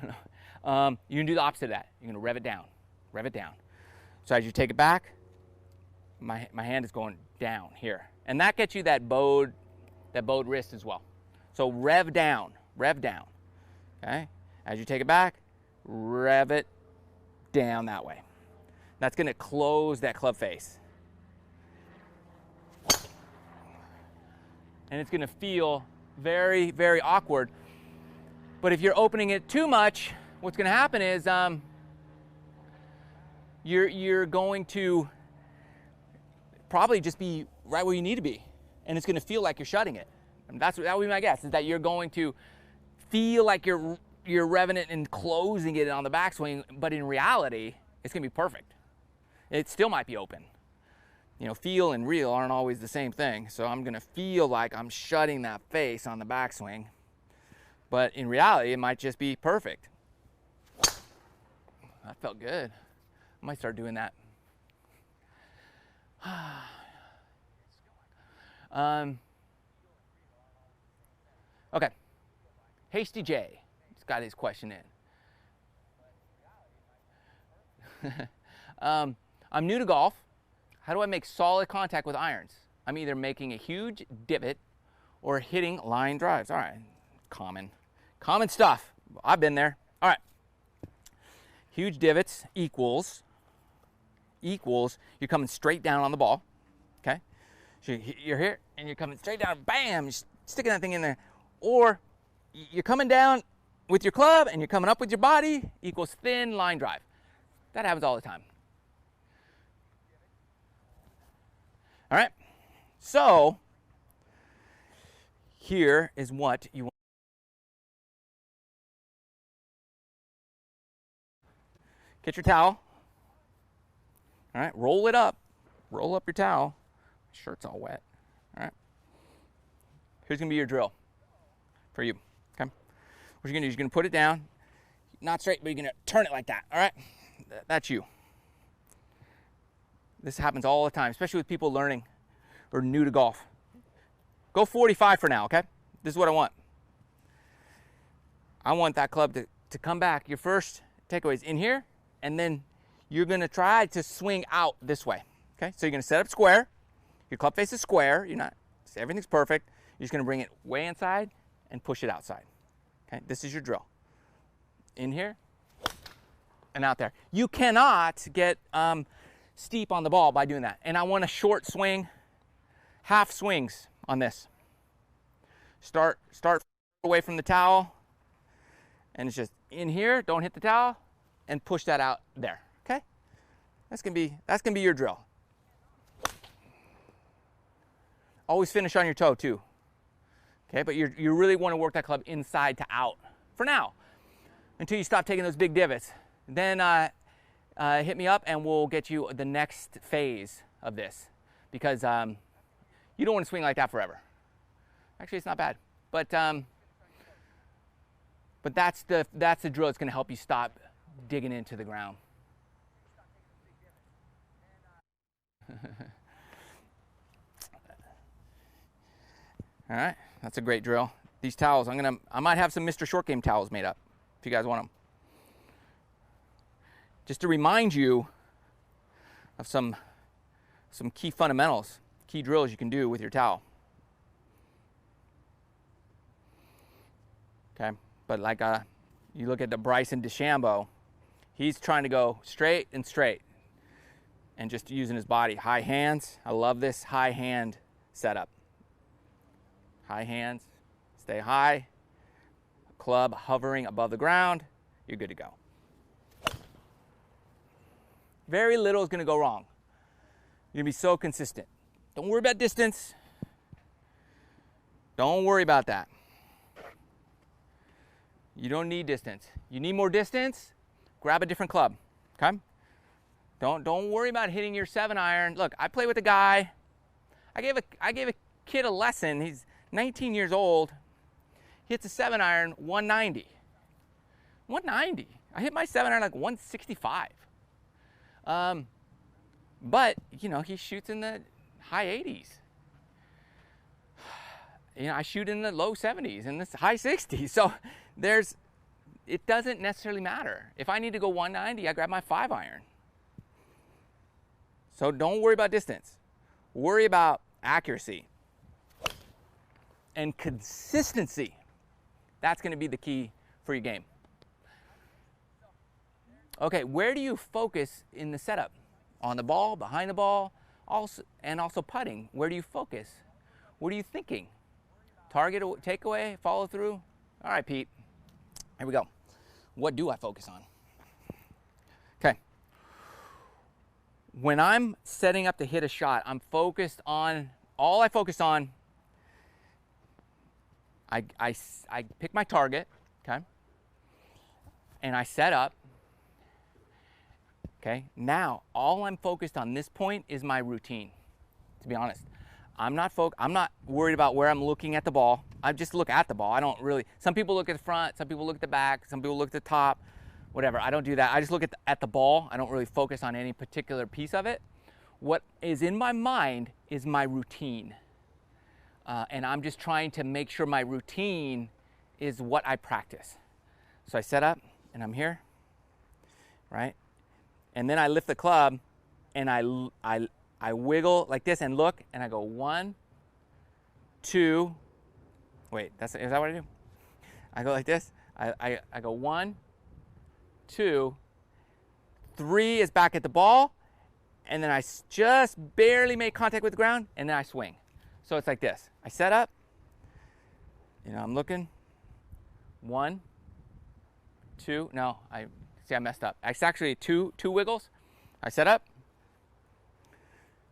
I don't know. You can do the opposite of that. You're gonna rev it down, rev it down. So as you take it back, my hand is going down here. And that gets you that bowed wrist as well. So rev down, okay? As you take it back, rev it down that way. That's gonna close that club face. And it's gonna feel very, very awkward. But if you're opening it too much, what's gonna happen is you're going to probably just be right where you need to be. And it's gonna feel like you're shutting it, And that would be my guess, is that you're going to feel like you're revving it and closing it on the backswing, but in reality, it's gonna be perfect. It still might be open. You know, feel and real aren't always the same thing. So I'm gonna feel like I'm shutting that face on the backswing, but in reality, it might just be perfect. That felt good. I might start doing that. Okay, Hasty J just got his question in. I'm new to golf. How do I make solid contact with irons? I'm either making a huge divot or hitting line drives. All right, common stuff. I've been there. All right, huge divots equals you're coming straight down on the ball. Okay, so you're here and you're coming straight down, bam, you're sticking that thing in there. Or you're coming down with your club and you're coming up with your body, equals thin line drive. That happens all the time. All right, so here is what you want. Get your towel. All right, roll it up. Roll up your towel. Shirt's all wet. All right. Here's gonna be your drill for you. Okay. What you're gonna do is you're gonna put it down, not straight, but you're gonna turn it like that. All right. That's you. This happens all the time, especially with people learning or new to golf. Go 45 for now. Okay. This is what I want. I want that club to come back. Your first takeaway is in here, and then you're gonna try to swing out this way. Okay, so you're gonna set up square. Your club face is square. Everything's perfect. You're just gonna bring it way inside and push it outside. Okay, this is your drill. In here and out there. You cannot get steep on the ball by doing that. And I want a short swing, half swings on this. Start away from the towel, and it's just in here. Don't hit the towel, and push that out there. Okay, that's gonna be your drill. Always finish on your toe too. Okay, but you really want to work that club inside to out for now, until you stop taking those big divots. Then hit me up and we'll get you the next phase of this, because you don't want to swing like that forever. Actually, it's not bad, but that's the drill that's going to help you stop digging into the ground. All right, that's a great drill. These towels, I might have some Mr. Short Game towels made up if you guys want them. Just to remind you of some key fundamentals, key drills you can do with your towel. Okay, but like you look at the Bryson DeChambeau, he's trying to go straight and straight and just using his body. High hands, I love this high hand setup. High hands, stay high, club hovering above the ground, you're good to go. Very little is going to go wrong. You're going to be so consistent. Don't worry about distance. Don't worry about that. You don't need distance. You need more distance, grab a different club, okay? Don't worry about hitting your 7-iron. Look, I play with a guy. I gave a kid a lesson. He's 19 years old. He hits a 7-iron 190. 190. I hit my 7-iron like 165. But he shoots in the high 80s. I shoot in the low 70s and the high 60s. So it doesn't necessarily matter. If I need to go 190, I grab my 5-iron. So don't worry about distance. Worry about accuracy and consistency. That's going to be the key for your game. Okay, where do you focus in the setup? On the ball, behind the ball, also putting. Where do you focus? What are you thinking? Target, takeaway, follow through? All right, Pete, here we go. What do I focus on? Okay. When I'm setting up to hit a shot, all I focus on I pick my target, okay? And I set up, okay? Now, all I'm focused on this point is my routine, to be honest. I'm not worried about where I'm looking at the ball. I just look at the ball. I don't really, some people look at the front, some people look at the back, some people look at the top, whatever. I don't do that. I just look at the ball. I don't really focus on any particular piece of it. What is in my mind is my routine. And I'm just trying to make sure my routine is what I practice. So I set up and I'm here, right? And then I lift the club and I wiggle like this and look, and I go 1, 2, wait, is that what I do? I go like this, I go 1, 2, 3 is back at the ball, and then I just barely make contact with the ground, and then I swing. So it's like this. I set up, you know, I'm looking, 1, 2, no, I messed up. It's actually two wiggles. I set up,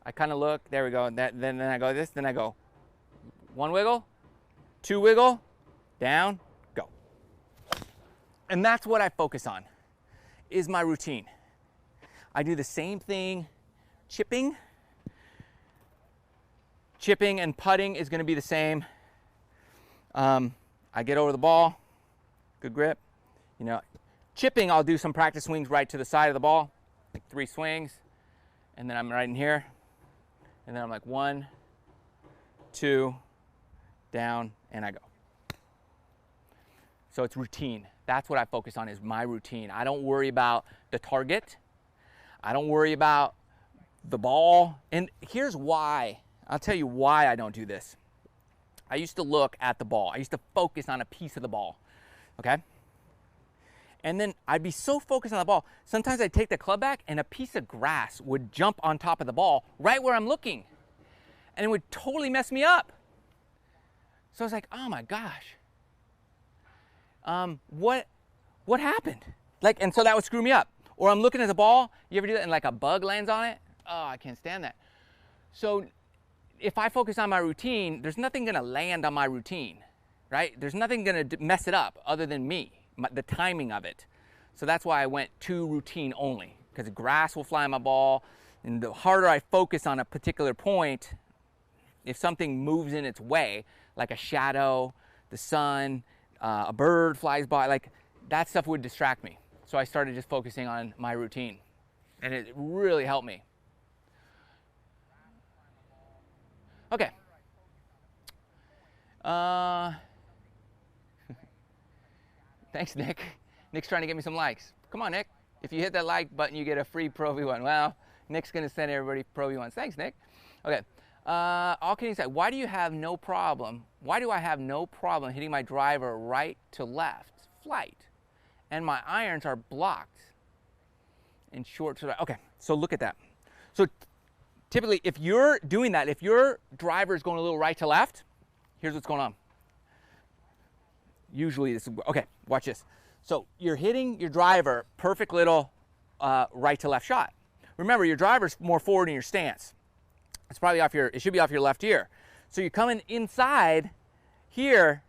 I kind of look, there we go, then I go this, then I go 1 wiggle, 2 wiggle, down, go. And that's what I focus on, is my routine. I do the same thing chipping. Chipping and putting is going to be the same. I get over the ball, good grip. You know, chipping, I'll do some practice swings right to the side of the ball, like 3 swings, and then I'm right in here. And then I'm like 1, 2, down, and I go. So it's routine. That's what I focus on, is my routine. I don't worry about the target. I don't worry about the ball. And here's why. I'll tell you why I don't do this. I used to look at the ball. I used to focus on a piece of the ball, okay? And then I'd be so focused on the ball, sometimes I'd take the club back and a piece of grass would jump on top of the ball right where I'm looking. And it would totally mess me up. So I was like, oh my gosh. What happened? Like, and so that would screw me up. Or I'm looking at the ball, you ever do that and like a bug lands on it? Oh, I can't stand that. So if I focus on my routine, there's nothing gonna land on my routine, right? There's nothing gonna mess it up other than me. The timing of it. So that's why I went to routine only, because grass will fly on my ball, and the harder I focus on a particular point, if something moves in its way, like a shadow, the sun, a bird flies by, like that stuff would distract me. So I started just focusing on my routine, and it really helped me. Okay. Thanks, Nick. Nick's trying to get me some likes. Come on, Nick. If you hit that like button, you get a free Pro V1. Well, Nick's going to send everybody Pro V1s. Thanks, Nick. Okay. All kidding aside, why do I have no problem hitting my driver right to left, flight, and my irons are blocked and short to right? Okay, so look at that. So typically, if you're doing that, if your driver is going a little right to left, here's what's going on. Usually this is, okay, watch this. So you're hitting your driver, perfect little right to left shot. Remember, your driver's more forward in your stance. It's probably off it should be off your left ear. So you're coming inside here,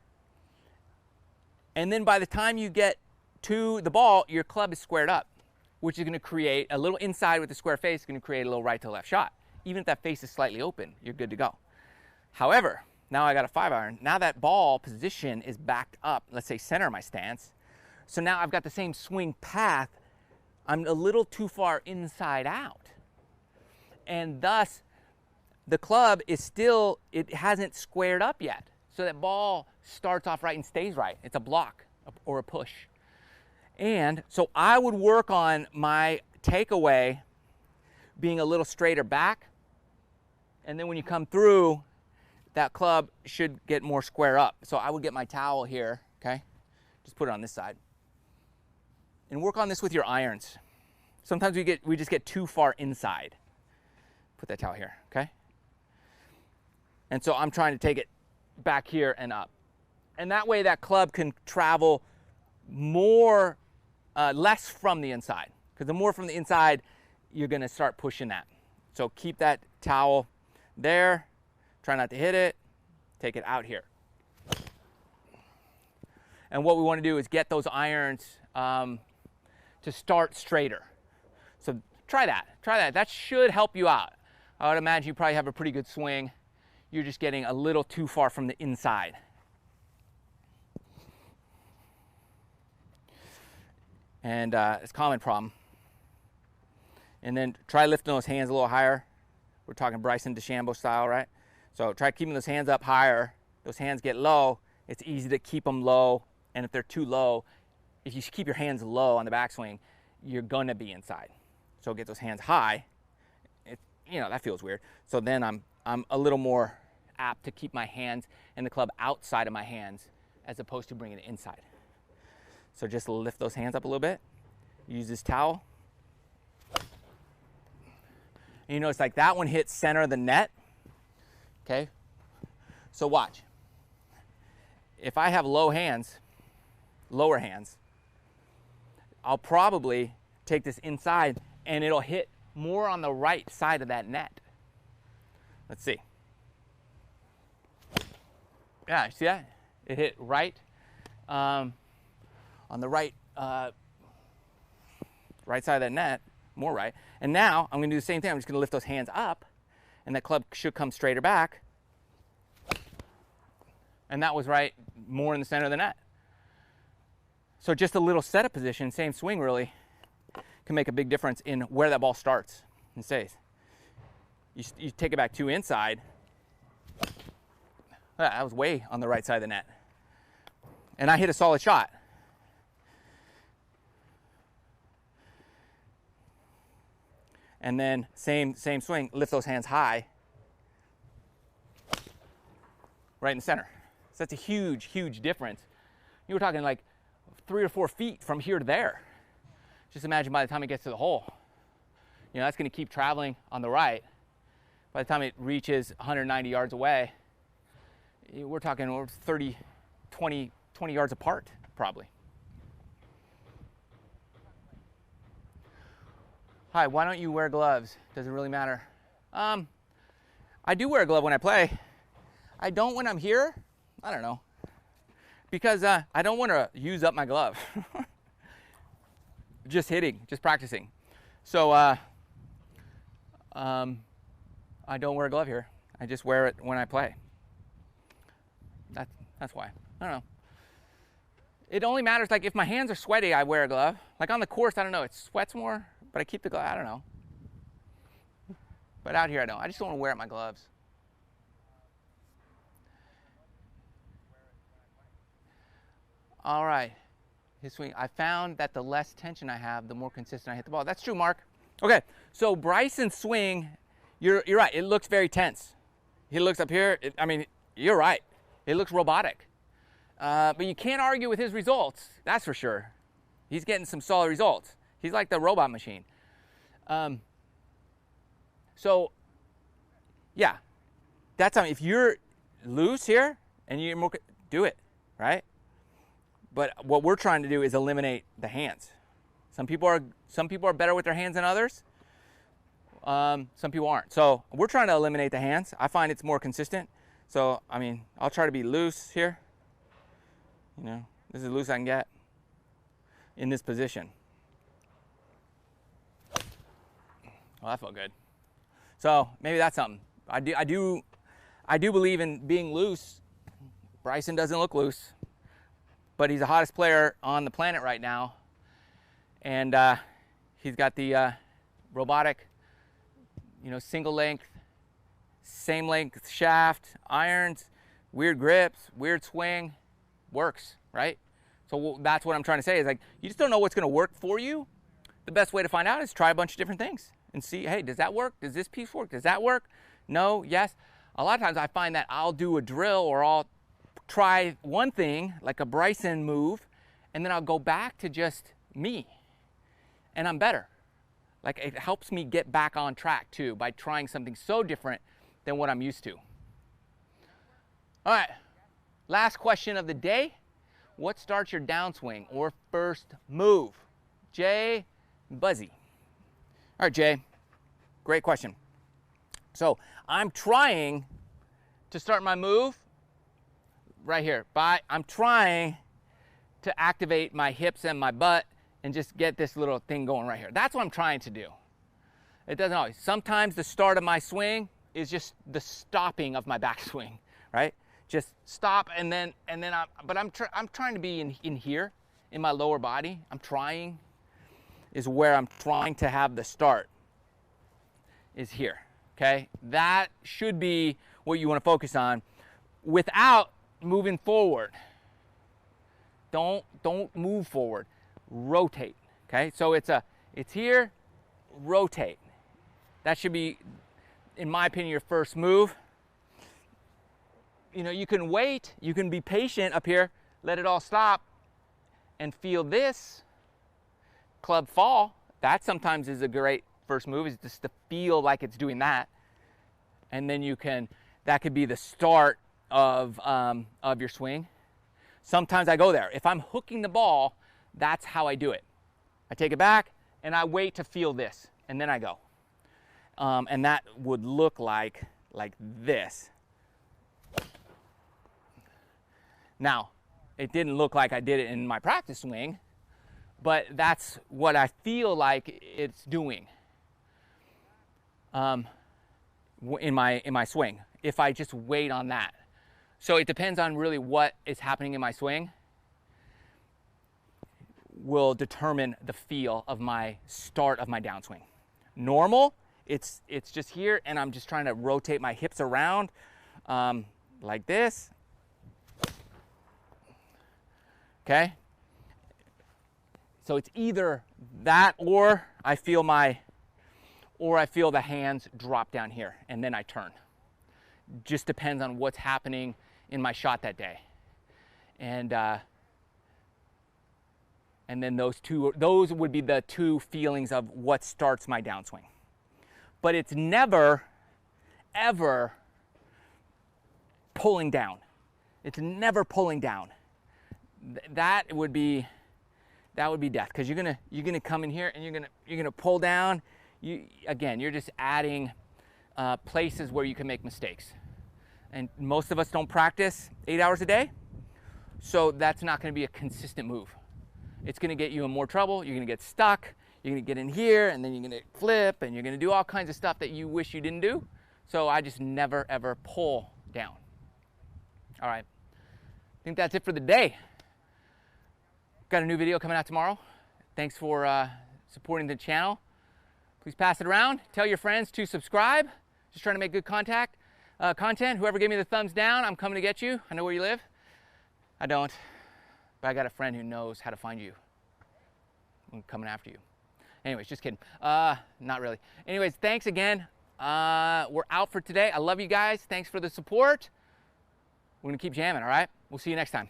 and then by the time you get to the ball, your club is squared up, which is gonna create a little inside with the square face, gonna create a little right to left shot. Even if that face is slightly open, you're good to go. However, now I got a 5-iron. Now that ball position is backed up, let's say center my stance. So now I've got the same swing path. I'm a little too far inside out. And thus, the club is still, it hasn't squared up yet. So that ball starts off right and stays right. It's a block or a push. And so I would work on my takeaway being a little straighter back. And then when you come through, that club should get more square up. So I would get my towel here, okay? Just put it on this side. And work on this with your irons. Sometimes we just get too far inside. Put that towel here, okay? And so I'm trying to take it back here and up. And that way that club can travel more, less from the inside. Because the more from the inside, you're gonna start pushing that. So keep that towel there. Try not to hit it. Take it out here. And what we want to do is get those irons to start straighter. So try that. Try that. That should help you out. I would imagine you probably have a pretty good swing. You're just getting a little too far from the inside. And it's a common problem. And then try lifting those hands a little higher. We're talking Bryson DeChambeau style, right? So try keeping those hands up higher. Those hands get low. It's easy to keep them low. And if they're too low, if you keep your hands low on the backswing, you're gonna be inside. So get those hands high. That feels weird. So then I'm a little more apt to keep my hands and the club outside of my hands as opposed to bringing it inside. So just lift those hands up a little bit. Use this towel. And you notice like that one hits center of the net. Okay. So watch. If I have lower hands, I'll probably take this inside and it'll hit more on the right side of that net. Let's see. Yeah, see that? It hit right on the right right side of that net, more right. And now I'm gonna do the same thing. I'm just gonna lift those hands up and that club should come straighter back. And that was right more in the center of the net. So just a little setup position, same swing really, can make a big difference in where that ball starts and stays. You take it back too inside. That was way on the right side of the net. And I hit a solid shot. And then same swing, lift those hands high. Right in the center. So that's a huge, huge difference. You were talking like 3 or 4 feet from here to there. Just imagine by the time it gets to the hole, that's going to keep traveling on the right. By the time it reaches 190 yards away, we're talking 30, 20 yards apart, probably. Hi, why don't you wear gloves? Does it really matter? I do wear a glove when I play. I don't when I'm here. I don't know. Because I don't want to use up my glove. Just hitting, just practicing. So I don't wear a glove here. I just wear it when I play. That's why. I don't know. It only matters, like if my hands are sweaty, I wear a glove. Like on the course, I don't know, it sweats more, but I keep the glove, I don't know. But out here, I don't. I just don't want to wear out my gloves. All right. His swing. I found that the less tension I have, the more consistent I hit the ball. That's true, Mark. Okay, so Bryson's swing, you're right. It looks very tense. He looks up here. You're right. It looks robotic. But you can't argue with his results. That's for sure. He's getting some solid results. He's like the robot machine. So, yeah. That's if you're loose here and you're more, do it, right? But what we're trying to do is eliminate the hands. Some people are better with their hands than others. Some people aren't. So we're trying to eliminate the hands. I find it's more consistent. So I'll try to be loose here. This is as loose as I can get in this position. Well, that felt good. So maybe that's something. I do believe in being loose. Bryson doesn't look loose. But he's the hottest player on the planet right now. And he's got the robotic, single length, same length shaft, irons, weird grips, weird swing, works, right? So that's what I'm trying to say is like, you just don't know what's going to work for you. The best way to find out is try a bunch of different things and see, hey, does that work? Does this piece work? Does that work? No, yes. A lot of times I find that I'll do a drill or I'll try one thing, like a Bryson move, and then I'll go back to just me, and I'm better. Like it helps me get back on track too by trying something so different than what I'm used to. All right, last question of the day. What starts your downswing or first move? Jay, Buzzy. All right, Jay, great question. So I'm trying to start my move right here. I'm trying to activate my hips and my butt and just get this little thing going right here. That's what I'm trying to do. It doesn't always. Sometimes the start of my swing is just the stopping of my backswing, right? Just stop and then I'm trying to be in here in my lower body. Is where I'm trying to have the start is here, okay? That should be what you want to focus on without moving forward. Don't move forward. Rotate, okay? So it's here, rotate. That should be, in my opinion, your first move. You know, you can wait, you can be patient up here, let it all stop, and feel this club fall. That sometimes is a great first move, is just to feel like it's doing that. And then that could be the start of your swing. Sometimes I go there. If I'm hooking the ball, that's how I do it. I take it back and I wait to feel this, and then I go. And that would look like this. Now, it didn't look like I did it in my practice swing, but that's what I feel like it's doing in my swing, if I just wait on that. So it depends on really what is happening in my swing will determine the feel of my start of my downswing. Normal, it's just here, and I'm just trying to rotate my hips around like this. Okay? So it's either that or I feel the hands drop down here and then I turn. Just depends on what's happening in my shot that day. And then those would be the two feelings of what starts my downswing. But it's never, ever pulling down. It's never pulling down. That would be death, because you're gonna come in here and you're gonna pull down. You're just adding places where you can make mistakes. And most of us don't practice 8 hours a day, so that's not going to be a consistent move. It's going to get you in more trouble. You're going to get stuck. You're going to get in here, and then you're going to flip, and you're going to do all kinds of stuff that you wish you didn't do. So I just never, ever pull down. All right. I think that's it for the day. Got a new video coming out tomorrow. Thanks for supporting the channel. Please pass it around. Tell your friends to subscribe. Just trying to make good content. Whoever gave me the thumbs down, I'm coming to get you. I know where you live. I don't, but I got a friend who knows how to find you. I'm coming after you. Anyways, just kidding. Not really. Anyways, thanks again. We're out for today. I love you guys. Thanks for the support. We're gonna keep jamming, all right? We'll see you next time.